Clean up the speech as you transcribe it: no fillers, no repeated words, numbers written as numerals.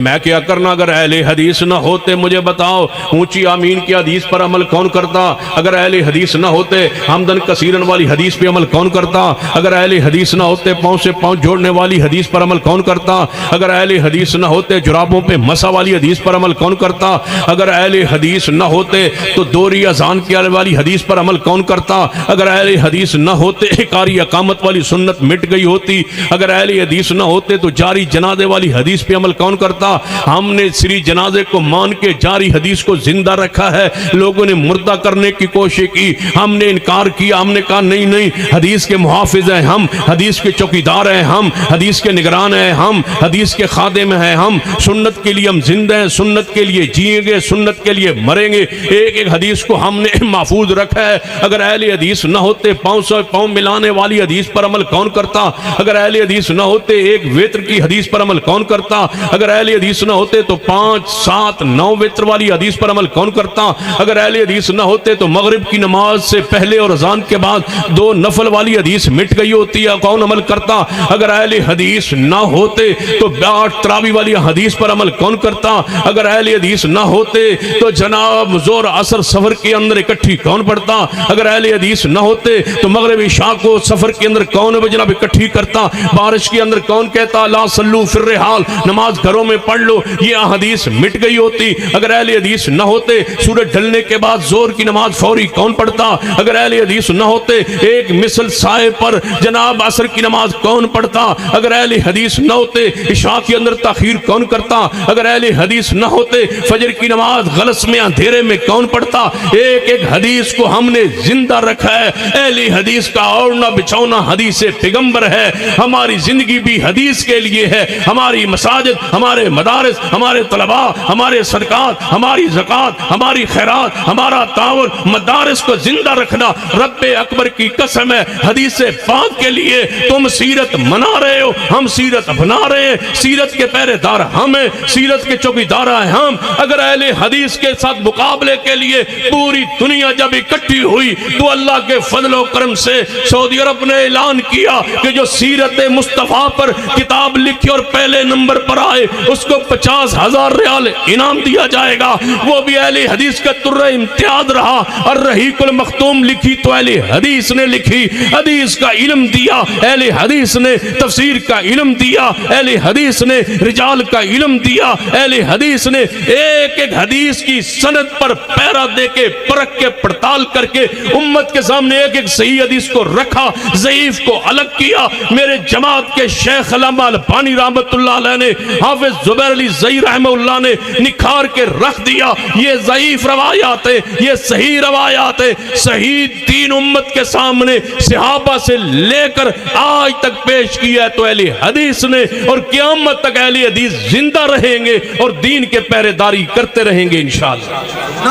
میں کیا کرنا اگر اہل حدیث نہ ہوتے؟ مجھے بتاؤ اونچی آمین کی حدیث پر عمل کون کرتا؟ اگر اہل حدیث نہ ہوتے حمدن کثیرن والی حدیث پہ عمل کون کرتا؟ اگر اہل حدیث نہ ہوتے پاؤں سے پاؤں جوڑنے والی حدیث پر عمل کون کرتا؟ اگر اہل حدیث نہ ہوتے جرابوں پہ مسا والی حدیث پر عمل کون کرتا؟ اگر اہل حدیث نہ ہوتے تو دوری اذان کی والی حدیث پر عمل کون کرتا؟ اگر اہل حدیث نہ ہوتے اقاری اقامت والی سنت مٹ گئی ہوتی۔ اگر اہل حدیث نہ ہوتے تو جاری جنازے والی حدیث پہ عمل کون کرتا؟ ہم نے سری جنازے کو مان کے جاری حدیث کو زندہ رکھا ہے، لوگوں نے مردہ کرنے کی کوشش کی، ہم نے انکار کیا، ہم نے کہا نہیں نہیں، حدیث کے محافظ ہیں ہم، حدیث کے چوکیدار ہیں ہم، حدیث کے نگران ہیں ہم، حدیث کے خادم ہیں ہم، سنت کے لیے ہم زندہ ہیں، سنت کے لیے جئیں گے، سنت کے لیے مریں گے، ایک ایک حدیث کو ہم نے محفوظ رکھا ہے۔ اگر اہل حدیث نہ ہوتے پاؤں سے پاؤں ملانے والی حدیث پر عمل کون کرتا؟ اگر اہل حدیث نہ ہوتے ایک وتر کی حدیث پر عمل کون کرتا؟ اگر اہل حدیث نہ ہوتے تو 5 7 9 وتر والی حدیث پر عمل کون کرتا؟ اگر اہل حدیث نہ ہوتے تو مغرب کی نماز سے پہلے اور اذان کے بعد 2 نفل والی حدیث مٹ گئی ہوتی ہے، کون عمل کرتا؟ اگر اہل حدیث نہ ہوتے تو 8 تراویح والی حدیث پر عمل کون کرتا؟ اگر اہل حدیث نہ ہوتے تو جناب ظہر عصر سفر کے اندر اکٹھی کون پڑھتا؟ اگر اہل حدیث نہ ہوتے تو مغرب عشاء کو سفر کے اندر کون جناب اکٹھی کرتا؟ بارش کے اندر کون کہتا لا صلو فی الرحال، نماز گھروں میں پڑھ لو، یہ حدیث مٹ گئی ہوتی۔ اگر اہل حدیث نہ ہوتے سورج ڈھلنے کے بعد زور کی نماز فوری کون پڑھتا؟ اگر اہل حدیث نہ ہوتے ایک مثل سائے پر جناب عصر کی نماز کون پڑھتا؟ اگر اہل حدیث نہ ہوتے عشاء کے اندر تاخیر کون کرتا؟ اگر اہل حدیث نہ ہوتے فجر کی نماز غلس میں اندھیرے میں کون پڑھتا؟ ایک ایک حدیث کو ہم نے زندہ رکھا ہے۔ اہل حدیث کا اوڑھنا بچھونا حدیث پیغمبر ہے، ہماری زندگی بھی حدیث کے لیے ہے، ہماری مساجد، ہمارے مدارس، ہمارے طلباء، ہمارے صدقات، ہماری زکوٰۃ، ہماری خیرات، ہمارا تعاون، مدارس کو زندہ رکھنا رب اکبر کی قسم ہے۔ حدیث پاک کے لیے تم سیرت منا رہے ہو، ہم سیرت بنا رہے ہیں، سیرت کے پہرے دار ہم ہیں، سیرت کے چوکیدار ہیں ہم۔ اگر اہل حدیث کے ساتھ مقابلے کے لیے پوری دنیا جب اکٹھی ہوئی تو اللہ کے فضل و کرم سے سعودی عرب نے اعلان کیا کہ جو سیرت مصطفیٰ پر کتاب لکھی اور پہلے نمبر پر آئے اس کو 50,000 ریال انعام دیا جائے گا۔ وہ بھی اہل حدیث کا ترہ امتیاز رہا۔ اور رحیق المختوم لکھی تو اہل حدیث نے لکھی، حدیث کا علم دیا اہل حدیث نے، تفسیر کا علم دیا اہل حدیث نے، رجال کا علم دیا اہل حدیث نے، ایک ایک حدیث کی سند پر پیرا دے کے پرکھ کے پڑتال کر کے امت کے سامنے ایک ایک صحیح حدیث کو رکھا، ضعیف کو الگ کیا۔ میرے جماعت کے شیخ علامہ البانی رحمت اللہ علیہ نے، حافظ زبیر علی زئی رحمہ اللہ نے نکھار کے رکھ دیا، یہ ضعیف روایات ہے، یہ صحیح روایات ہے، صحیح دین امت کے سامنے صحابہ سے لے کر آج تک پیش کیا ہے تو اہل حدیث نے، اور قیامت تک اہل حدیث زندہ رہیں گے اور دین کے پہرے داری کرتے رہیں گے انشاءاللہ۔